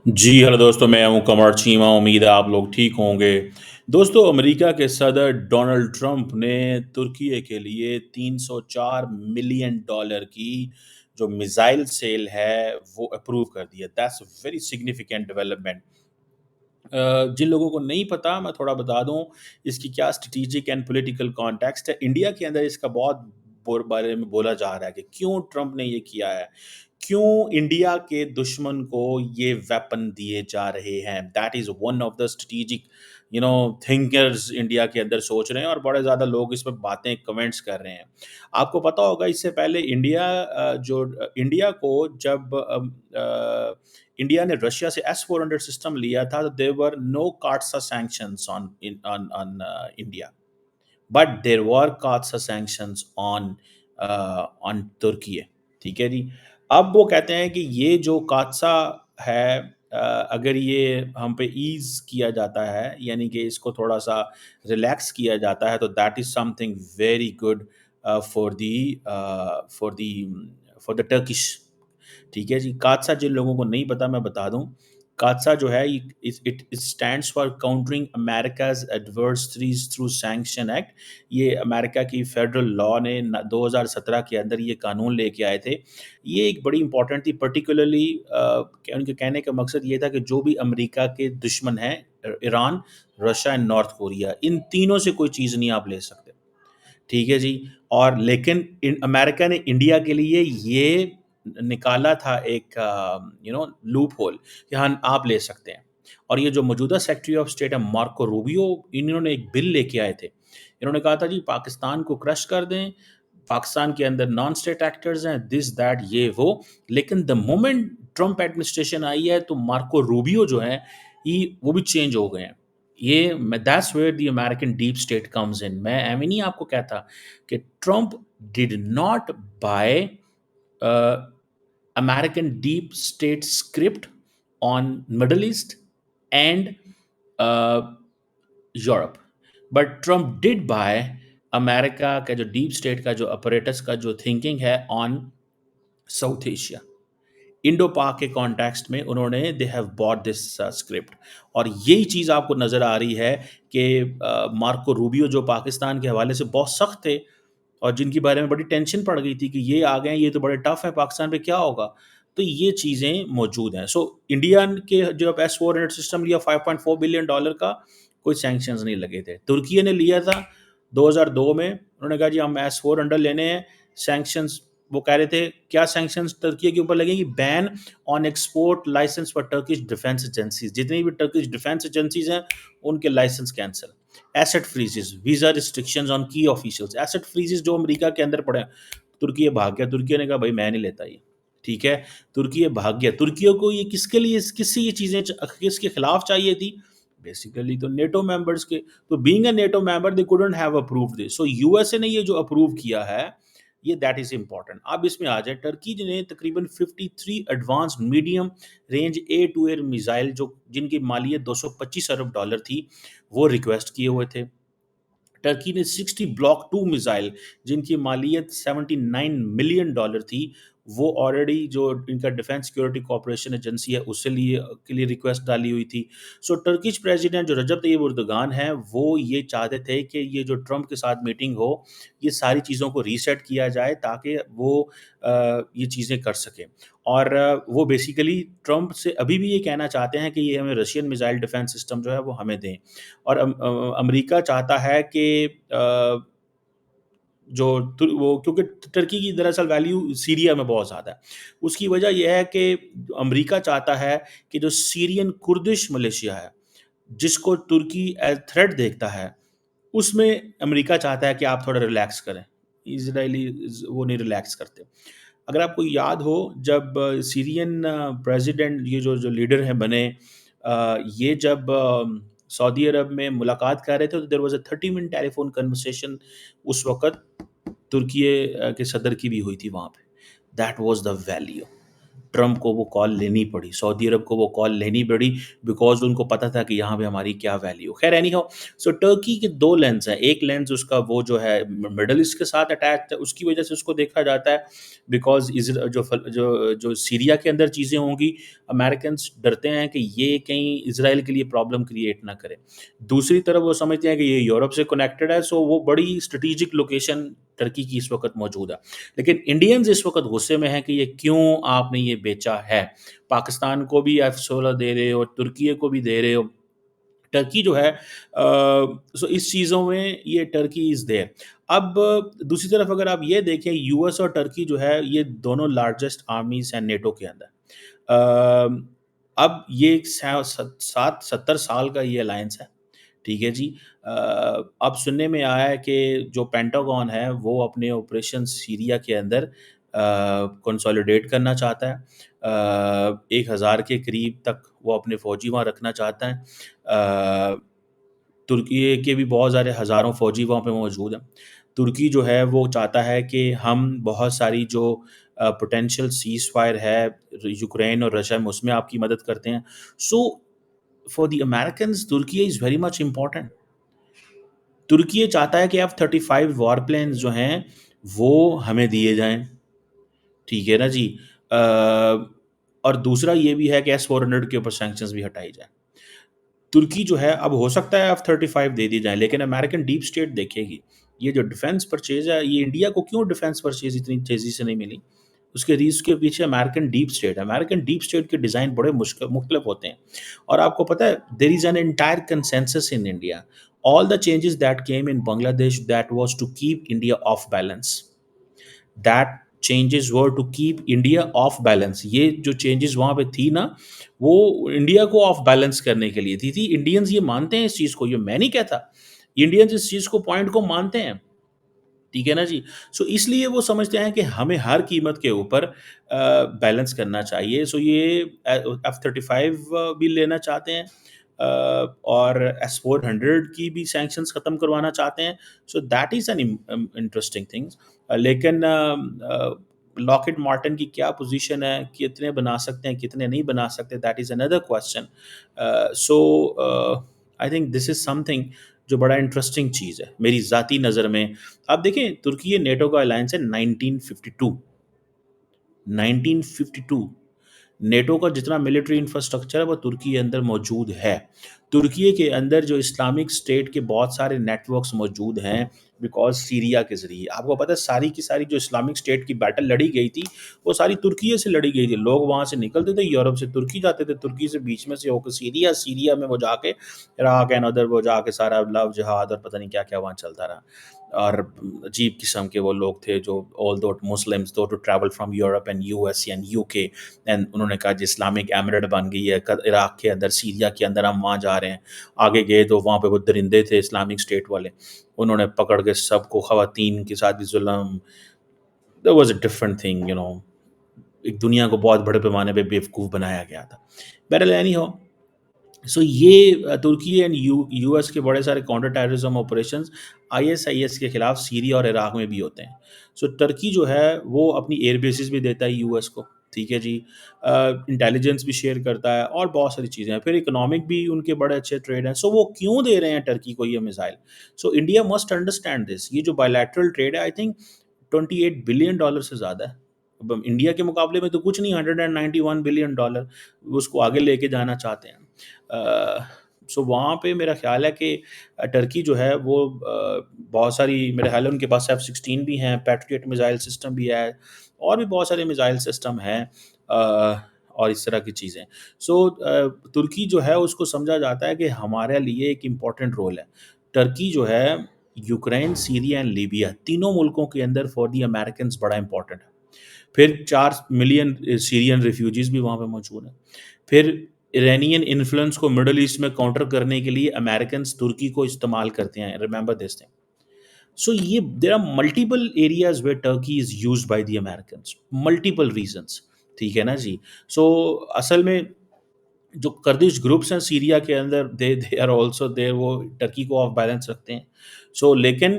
جی hello دوستو، میں ہوں کمر چیمہ. امید ہے آپ لوگ ٹھیک ہوں گے. دوستو، امریکہ کے صدر ڈونلڈ ٹرمپ نے ترکیے کے لیے $304 ملین کی جو میزائل سیل ہے وہ اپروو کر دیا. That's a very significant development. جن لوگوں کو نہیں پتا میں تھوڑا بتا دوں اس کی کیا اسٹریٹجک اینڈ پولیٹیکل کانٹیکسٹ ہے. انڈیا کے اندر اس کا بہت بارے میں بولا جا رہا ہے کہ کیوں ٹرمپ نے یہ کیا ہے، کیوں انڈیا کے دشمن کو یہ ویپن دیے جا رہے ہیں. That is one of the strategic thinkers India کے اندر سوچ رہے ہیں، اور بڑے زیادہ لوگ اس پہ باتیں کمنٹس کر رہے ہیں. آپ کو پتا ہوگا اس سے پہلے انڈیا کو جب انڈیا نے رشیا سے S-400 سسٹم لیا تھا تو there were no CAATSA sanctions on India, but there were CAATSA sanctions on ترکی. ٹھیک ہے جی. اب وہ کہتے ہیں کہ یہ جو CAATSA ہے، اگر یہ ہم پہ ایز کیا جاتا ہے، یعنی کہ اس کو تھوڑا سا ریلیکس کیا جاتا ہے، تو that is some thing very good for the for the for the Turkish. ٹھیک ہے جی. کاتسا جن لوگوں کو نہیں پتا میں بتا دوں. کاتسا جو ہے it stands for countering America's adversaries through sanctions act. یہ امریکہ کی فیڈرل لا نے 2017 کے اندر یہ قانون لے کے آئے تھے. یہ ایک بڑی امپورٹنٹ تھی، پرٹیکولرلی ان کے کہنے کا مقصد یہ تھا کہ جو بھی امریکہ کے دشمن ہیں، Iran, Russia and North Korea, ان تینوں سے کوئی چیز نہیں آپ لے سکتے. ٹھیک ہے جی. اور لیکن امریکہ نے انڈیا کے لیے یہ نکالا تھا ایک لوپ ہول کہ ہاں آپ لے سکتے ہیں. اور یہ جو موجودہ سیکرٹری آف اسٹیٹ ہے مارکو روبیو، انہوں نے ایک بل لے کے آئے تھے. انہوں نے کہا تھا جی پاکستان کو کرش کر دیں، پاکستان کے اندر نان اسٹیٹ ایکٹرز ہیں، دس دیٹ یہ وہ. لیکن دا مومنٹ ٹرمپ ایڈمنسٹریشن آئی ہے تو مارکو روبیو جو ہیں وہ بھی چینج ہو گئے ہیں. یہ that's where the American deep state comes in. میں ایوی نہیں آپ کو کہتا کہ Trump did not by American deep state script on Middle East and Europe. But Trump did buy امریکہ کا جو ڈیپ اسٹیٹ کا جو اپریٹس کا جو تھنکنگ ہے آن ساؤتھ ایشیا. انڈو پاک کے کانٹیکسٹ میں انہوں نے they have Bat this script. اور یہی چیز آپ کو نظر آ رہی ہے کہ مارکو روبیو جو پاکستان کے حوالے سے بہت سخت تھے اور جن کے بارے میں بڑی ٹینشن پڑ گئی تھی کہ یہ آ گئے، یہ تو بڑے ٹف ہیں، پاکستان پہ کیا ہوگا، تو یہ چیزیں موجود ہیں. سو انڈیا کے جو S-400 سسٹم لیا $5.4 بلین کا، کوئی سینکشنز نہیں لگے تھے. ترکیے نے لیا تھا 2002 میں. انہوں نے کہا جی ہم S-400 لینے ہیں. سینکشنز وہ کہہ رہے تھے کیا سینکشنز ترکیے کے اوپر لگیں گی؟ Ban on export licence for Turkish defence agencies. جتنی بھی ٹرکش ڈیفینس ایجنسیز ہیں ان کے licence cancel. Asset freezes, visa restrictions on key officials. Asset phrases جو امریکہ کے اندر پڑے ہیں. ترکیے بھاگ گیا. ترکیے نے کہا بھائی میں نہیں لیتا یہ. ٹھیک ہے. ترکیے بھاگ گیا. ترکیے کو یہ کس کے لیے، کس سے یہ چیزیں کس کے خلاف چاہیے تھی؟ بیسیکلی تو نیٹو ممبرس کے. تو being a NATO member they couldn't have approved this. So USA نے یہ جو اپروو کیا ہے یہ دیٹ از امپورٹنٹ. اب اس میں آ جائے ٹرکی نے تقریباً 53 advance medium range A-to-air missile جن کی مالیت $225 ارب تھی وہ ریکویسٹ کیے ہوئے تھے. ٹرکی نے 60 بلاک 2 میزائل جن کی مالیت $79 ملین تھی وہ آلریڈی جو ان کا ڈیفینس سیکورٹی کوآپریشن ایجنسی ہے اس سے کے لیے ریکویسٹ ڈالی ہوئی تھی. سو ٹرکش پریزیڈنٹ جو رجب طیب اردوغان ہیں وہ یہ چاہتے تھے کہ یہ جو ٹرمپ کے ساتھ میٹنگ ہو یہ ساری چیزوں کو ریسیٹ کیا جائے تاکہ وہ یہ چیزیں کر سکیں. اور وہ بیسیکلی ٹرمپ سے ابھی بھی یہ کہنا چاہتے ہیں کہ یہ ہمیں رشین میزائل ڈیفینس سسٹم جو ہے وہ ہمیں دیں. اور امریکہ چاہتا ہے کہ وہ کیونکہ ٹرکی کی دراصل ویلیو سیریا میں بہت زیادہ ہے. اس کی وجہ یہ ہے کہ امریکہ چاہتا ہے کہ جو سیرین کردش ملیشیا ہے جس کو ترکی ایز تھریٹ دیکھتا ہے اس میں امریکہ چاہتا ہے کہ آپ تھوڑا ریلیکس کریں. اسرائیلی وہ نہیں ریلیکس کرتے. اگر آپ کو یاد ہو جب سیرین پریزیڈنٹ یہ جو لیڈر ہیں بنے، یہ جب سعودی عرب میں ملاقات کر رہے تھے تو there was a 30 minute telephone conversation اس وقت ترکیے کے صدر کی بھی ہوئی تھی وہاں پہ. That was the value. Trump کو وہ کال لینی پڑی، سعودی عرب کو وہ کال لینی پڑی، بیکاز ان کو پتا تھا کہ یہاں پہ ہماری کیا ویلیو. خیر اینی ہاؤ، سو ٹرکی کے دو لینس ہیں. ایک لینس اس کا وہ جو ہے مڈل ایسٹ کے ساتھ اٹیچ ہے، اس کی وجہ سے اس کو دیکھا جاتا ہے بیکاز جو سیریا کے اندر چیزیں ہوں گی، امریکنس ڈرتے ہیں کہ یہ کہیں اسرائیل کے لیے پرابلم کریٹ نہ کرے. دوسری طرف وہ سمجھتے ہیں کہ یہ یورپ سے کنیکٹڈ ہے، سو وہ بڑی اسٹریٹجک لوکیشن ٹرکی کی اس وقت موجود ہے. لیکن انڈینز اس وقت غصے میں ہیں کہ یہ کیوں آپ نے یہ بیچا ہے، پاکستان کو بھی F-16 دے رہے ہو، ترکیے کو بھی دے رہے ہو. ٹرکی جو ہے سو اس چیزوں میں یہ ٹرکی از دیر. اب دوسری طرف اگر آپ یہ دیکھیں، یو ایس اور ٹرکی جو ہے یہ دونوں لارجسٹ آرمیز ہیں نیٹو کے اندر. اب یہ 70 سال کا یہ الائنس ہے، ٹھیک ہے جی. اب سننے میں آیا ہے کہ جو پینٹاگون ہے وہ اپنے آپریشن سیریا کے اندر کنسولیڈیٹ کرنا چاہتا ہے. 1,000 کے قریب تک وہ اپنے فوجی وہاں رکھنا چاہتا ہے. ترکی کے بھی بہت سارے ہزاروں فوجی وہاں پہ موجود ہیں. ترکی جو ہے وہ چاہتا ہے کہ ہم بہت ساری جو پوٹینشیل سیز فائر ہے یوکرین اور رشیا میں، اس میں آپ کی مدد کرتے ہیں. So for the Americans Turkey is very much important. ترکی چاہتا ہے کہ F-35 وار پلینز جو ہیں وہ ہمیں دیے جائیں، ٹھیک ہے نا جی. اور دوسرا یہ بھی ہے کہ S-400 کے اوپر سینکشنز بھی ہٹائی جائیں. ترکی جو ہے اب ہو سکتا ہے F-35 دے دی جائیں، لیکن امریکن ڈیپ اسٹیٹ دیکھے گی یہ جو ڈیفینس پرچیز ہے، یہ انڈیا کو کیوں ڈیفینس پرچیز اتنی تیزی سے نہیں ملی. اس کے ریز کے پیچھے امریکن ڈیپ اسٹیٹ کے ڈیزائن بڑے مختلف ہوتے ہیں. اور آپ کو پتہ ہے there is an entire consensus in India. All the changes that came in Bangladesh that was to keep India off balance. That changes were to keep India off balance. یہ جو چینجز وہاں پہ تھی نا، وہ انڈیا کو of balance کرنے کے لیے تھی. انڈینز یہ مانتے ہیں اس چیز کو، یہ میں نہیں کہتا، انڈینز اس چیز کو پوائنٹ کو مانتے ہیں، ٹھیک ہے نا جی. سو اس لیے وہ سمجھتے ہیں کہ ہمیں ہر قیمت کے اوپر بیلنس کرنا چاہیے. سو یہ F-35 بھی لینا چاہتے ہیں اور S-400 کی بھی سینکشنز ختم کروانا چاہتے ہیں. So that is an interesting things. لیکن لاکہیڈ مارٹن کی کیا پوزیشن ہے، کتنے بنا سکتے ہیں کتنے نہیں بنا سکتے، that is another question. So I think this is some thing جو بڑا انٹرسٹنگ چیز ہے میری ذاتی نظر میں. آپ دیکھیں ترکی نیٹو کا الائنس ہے 1952. نیٹو کا جتنا ملٹری انفراسٹرکچر ہے وہ ترکی کے اندر موجود ہے. ترکی کے اندر جو اسلامک اسٹیٹ کے بہت سارے نیٹ ورکس موجود ہیں بیکاز سیریا کے ذریعے. آپ کو پتہ ہے ساری کی ساری جو اسلامک اسٹیٹ کی بیٹل لڑی گئی تھی وہ ساری ترکی سے لڑی گئی تھی. لوگ وہاں سے نکلتے تھے، یورپ سے ترکی جاتے تھے، ترکی سے بیچ میں سے ہو کے سیریا میں وہ جا کے عراق اینڈ ادر وہ جا کے سارا لو جہاد اور پتہ نہیں کیا کیا وہاں چلتا رہا. اور عجیب قسم کے وہ لوگ تھے جو all those Muslims those to travel from Europe and US and UK. And انہوں نے کہا جی اسلامک ایمریٹ بن گئی ہے عراق کے اندر، سیریا کے اندر، ہم وہاں جا رہے ہیں. آگے گئے تو وہاں پہ وہ درندے تھے اسلامک اسٹیٹ والے، انہوں نے پکڑ کے سب کو، خواتین کے ساتھ بھی ظلم. there was a different thing you know. ایک دنیا کو بہت بڑے پیمانے پہ بیوقوف بنایا گیا تھا. بہرحال اینی ہو، سو یہ ترکی اینڈ US کے بڑے سارے کاؤنٹر ٹیررزم آپریشنز ISIS کے خلاف سیریا اور عراق میں بھی ہوتے ہیں. سو ٹرکی جو ہے وہ اپنی ایئر بیسز بھی دیتا ہے US کو، ٹھیک ہے جی. انٹیلیجنس بھی شیئر کرتا ہے اور بہت ساری چیزیں ہیں. پھر اکنامک بھی ان کے بڑے اچھے ٹریڈ ہیں. سو وہ کیوں دے رہے ہیں ٹرکی کو یہ missile? So India must understand this. یہ جو بائیلیٹرل ٹریڈ ہے آئی تھنک $28 بلین سے زیادہ ہے. اب انڈیا کے مقابلے میں تو کچھ نہیں، $191 بلین اس کو آگے لے کے جانا چاہتے ہیں. سو وہاں پہ میرا خیال ہے کہ ٹرکی جو ہے وہ بہت ساری، میرے خیال ہے ان کے پاس F-16 بھی ہیں، پیٹریٹ میزائل سسٹم بھی ہے، اور بھی بہت سارے میزائل سسٹم ہیں اور اس طرح کی چیزیں. سو ترکی جو ہے اس کو سمجھا جاتا ہے کہ ہمارے لیے ایک امپورٹنٹ رول ہے. ٹرکی جو ہے یوکرین، سیریا اینڈ لیبیا تینوں ملکوں کے اندر فار دی امیریکنز بڑا امپورٹنٹ ہے. پھر 4 ملین سیرین ریفیوجیز بھی وہاں پہ موجود ہیں. پھر ایرانین انفلوئنس کو مڈل ایسٹ میں کاؤنٹر کرنے کے لیے امریکنز ترکی کو استعمال کرتے ہیں. Remember this thing. سو یہ there are multiple areas where Turkey is used by the Americans, multiple reasons, ٹھیک ہے نا جی. سو اصل میں جو کردش گروپس ہیں سیریا کے اندر دے آر آلسو دیر، وہ ٹرکی کو آف بیلنس رکھتے ہیں. سو لیکن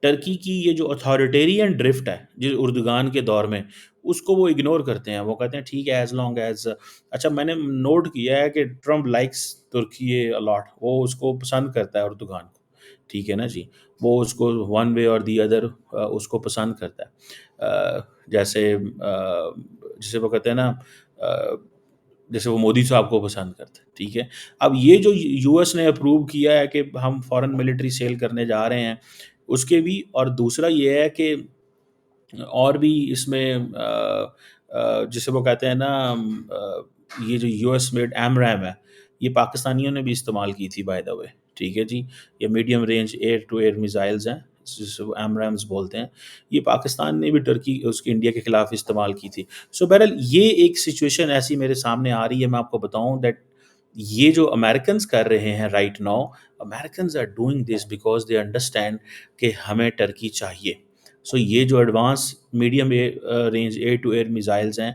ٹرکی کی یہ جو اتھارٹیرین ڈرفٹ ہے جو اردگان کے دور میں، اس کو وہ اگنور کرتے ہیں. وہ کہتے ہیں ٹھیک ہے ایز لانگ ایز. اچھا میں نے نوٹ کیا ہے کہ ٹرمپ لائکس ترکی الاٹ، وہ اس کو پسند کرتا ہے اردگان کو. ٹھیک ہے نا جی، وہ اس کو ون وے اور دی ادر اس کو پسند کرتا ہے. جیسے جسے وہ کہتے ہیں نا، جیسے وہ مودی صاحب کو پسند کرتے ہیں. ٹھیک ہے، اب یہ جو یو ایس نے اپروو کیا ہے کہ ہم فورن ملٹری سیل کرنے جا رہے ہیں، اس کے بھی. اور دوسرا یہ ہے کہ اور بھی اس میں جسے وہ کہتے ہیں نا، یہ جو U S made AMRAAM ہے، یہ پاکستانیوں نے بھی استعمال کی تھی بائی دا وے. ٹھیک ہے جی، یہ medium range air to air missiles ہیں جسے وہ ایم ریمز بولتے ہیں. یہ پاکستان نے بھی ٹرکی اس کے انڈیا کے خلاف استعمال کی تھی. سو بہرحال یہ ایک سچویشن ایسی میرے سامنے آ رہی ہے. میں آپ کو بتاؤں دیٹ یہ جو امریکنز کر رہے ہیں right now, Americans are doing this because they understand کہ ہمیں ٹرکی چاہیے. سو یہ جو advance medium range air to air missiles ہیں،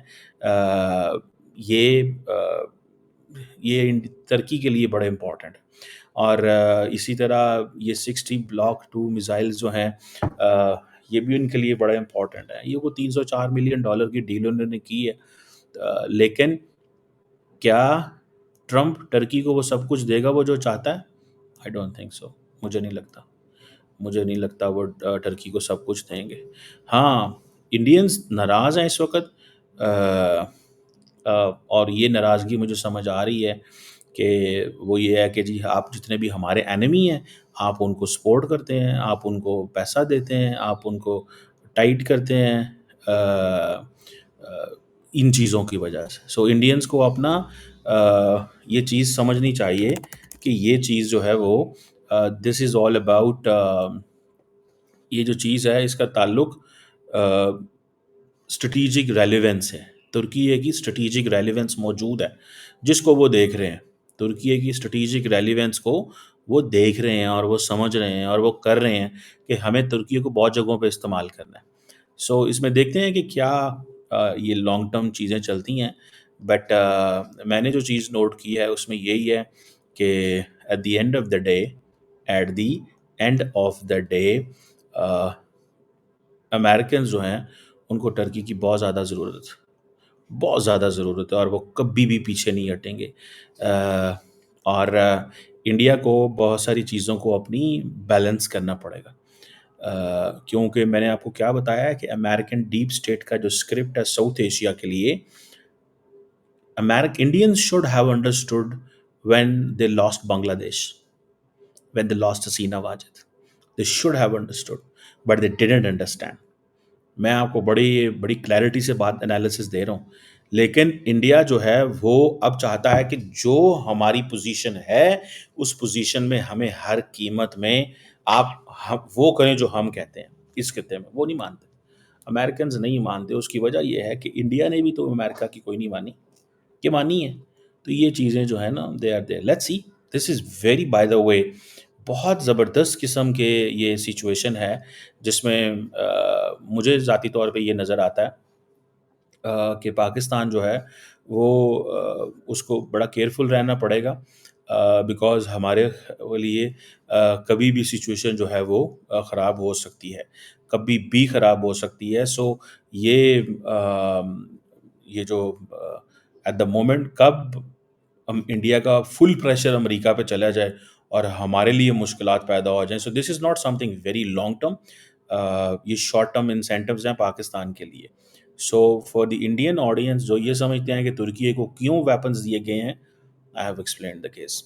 یہ ترکی کے لیے بڑے امپورٹنٹ. اور اسی طرح یہ 60 بلاک 2 میزائل جو ہیں، یہ بھی ان کے لیے بڑے امپورٹنٹ ہیں. یہ وہ $304 ملین کی ڈیل انہوں نے کی ہے. لیکن کیا ٹرمپ ٹرکی کو وہ سب کچھ دے گا وہ جو چاہتا ہے؟ I don't think so. مجھے نہیں لگتا وہ ٹرکی کو سب کچھ دیں گے. ہاں، انڈینز ناراض ہیں اس وقت، اور یہ ناراضگی مجھے سمجھ آ رہی ہے کہ وہ یہ ہے کہ جی آپ جتنے بھی ہمارے اینمی ہیں آپ ان کو سپورٹ کرتے ہیں، آپ ان کو پیسہ دیتے ہیں، آپ ان کو ٹائٹ کرتے ہیں ان چیزوں کی وجہ سے. سو انڈینز کو اپنا یہ چیز سمجھنی چاہیے کہ یہ چیز جو ہے وہ دس از آل اباؤٹ، یہ جو چیز ہے اس کا تعلق اسٹریٹجک ریلیونس ہے. ترکیے کی اسٹریٹجک ریلیونس موجود ہے جس کو وہ دیکھ رہے ہیں. ترکیے کی اسٹریٹجک ریلیونس کو وہ دیکھ رہے ہیں اور وہ سمجھ رہے ہیں اور وہ کر رہے ہیں کہ ہمیں ترکیے کو بہت جگہوں پہ استعمال کرنا ہے. سو اس میں دیکھتے ہیں کہ کیا یہ لانگ ٹرم چیزیں چلتی ہیں. بٹ میں نے جو چیز نوٹ کی ہے اس میں یہی ہے کہ at the end of the day Americans جو ہیں ان کو ٹرکی کی بہت زیادہ ضرورت ہے اور وہ کبھی بھی پیچھے نہیں ہٹیں گے. اور انڈیا کو بہت ساری چیزوں کو اپنی بیلنس کرنا پڑے گا، کیونکہ میں نے آپ کو کیا بتایا ہے کہ امریکن ڈیپ اسٹیٹ کا جو اسکرپٹ ہے ساؤتھ ایشیا کے لیے، Indians should have understood when they lost Bangladesh, when they lost Hasina Wajid. They should have understood, but they didn't understand. میں آپ کو بڑی کلیئرٹی سے بات انالیسس دے رہا ہوں. لیکن انڈیا جو ہے وہ اب چاہتا ہے کہ جو ہماری پوزیشن ہے اس پوزیشن میں ہمیں ہر قیمت میں آپ وہ کریں جو ہم کہتے ہیں. اس خطے میں وہ نہیں مانتے، امریکنز نہیں مانتے. اس کی وجہ یہ ہے کہ انڈیا نے بھی تو امریکہ کی کوئی نہیں مانی کہ مانی ہے. تو یہ چیزیں جو ہے نا they are there. Let's see, this is very by the way بہت زبردست قسم کے یہ سچویشن ہے جس میں مجھے ذاتی طور پہ یہ نظر آتا ہے کہ پاکستان جو ہے وہ اس کو بڑا کیئرفل رہنا پڑے گا، بیکاز ہمارے لیے کبھی بھی سچویشن جو ہے وہ خراب ہو سکتی ہے، کبھی بھی خراب ہو سکتی ہے. سو یہ جو ایٹ دا مومنٹ کب انڈیا کا فل پریشر امریکہ پہ چلا جائے اور ہمارے لیے مشکلات پیدا ہو جائیں. So this is not something very long term, یہ شارٹ ٹرم انسینٹیوز ہیں پاکستان کے لیے. So for the Indian audience جو یہ سمجھتے ہیں کہ ترکیے کو کیوں ویپنز دیے گئے ہیں، I have explained the case.